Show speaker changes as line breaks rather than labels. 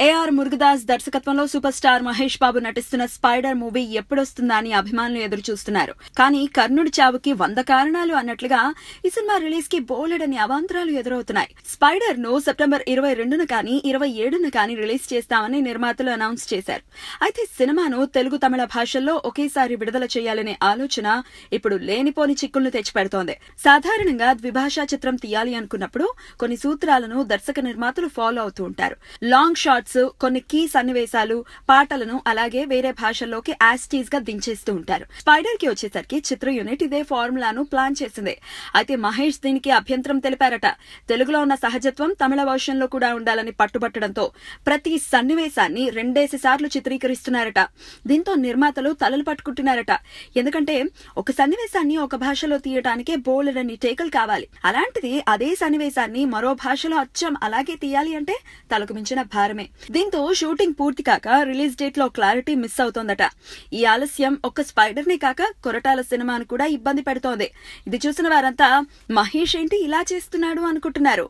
AR Murugadoss దర్శకత్వంలో super star Mahesh Babu నటిస్తున్న spider movie ఎప్పుడొస్తుందా అని అభిమానులు ఎదురు చూస్తున్నారు. కానీ కర్ణుడి చావుకి 100 కారణాలు అన్నట్లుగా ఈ సినిమా రిలీజ్ కి బోలెడని అవాంతరాలు ఎదురవుతున్నాయి. స్పైడర్ ను సెప్టెంబర్ 22న కానీ 27న కానీ రిలీజ్ చేస్తామని నిర్మాతలు అనౌన్స్ చేశారు. అయితే సినిమాను తెలుగు తమిళ భాషల్లో ఒకేసారి విడుదల చేయాలనే ఆలోచన ఇప్పుడు లేనిపోని చిక్కులను తెచ్చిపెడుతోంది. సాధారణంగా ద్విభాషా చిత్రం తీయాలి అనుకున్నప్పుడు కొన్ని సూత్రాలను దర్శక నిర్మాతలు ఫాలో అవుతూ ఉంటారు. లాంగ్ షార్ట్స్, కొన్ని కీ సన్నివేశాలు, పాటలను అలాగే వేరే భాషల్లోకి యాస్టీజ్ గా దించేస్తూ ఉంటారు. స్పైడర్ కి వచ్చేసరికి చిత్ర యూనిట్ ఇదే ఫార్ములాను ప్లాన్ చేసింది. అయితే మహేష్ దీనికి అభ్యంతరం తెలిపారట. తెలుగులో ఉన్న సహజత్వం తమిళ వర్షన్ లో కూడా ఉండాలని పట్టుబట్టడంతో ప్రతి సన్నివేశాన్ని 2 సార్లు చిత్రీకరిస్తున్నారట. దీంతో నిర్మాతలు తలలు పట్టుకుంటున్నారట. ఎందుకంటే ఒక సన్నివేశాన్ని ఒక భాషలో తీయటానికే బోలెడన్ని టేకులు కావాలి. అలాంటిది అదే సన్నివేశాన్ని మరో భాషలో అచ్చం అలాగే తీయాలి అంటే తలకు మించిన భారమే. దీంతో షూటింగ్ పూర్తి కాక రిలీజ్ డేట్ లో క్లారిటీ మిస్ అవుతోందట. ఈ ఆలస్యం ఒక్క స్పైడర్ నే కాక కొరటాల సినిమాను కూడా ఇబ్బంది పెడుతోంది. ఇది చూసిన వారంతా మహేష్ ఏంటి ఇలా చేస్తున్నాడు అనుకుంటున్నారు.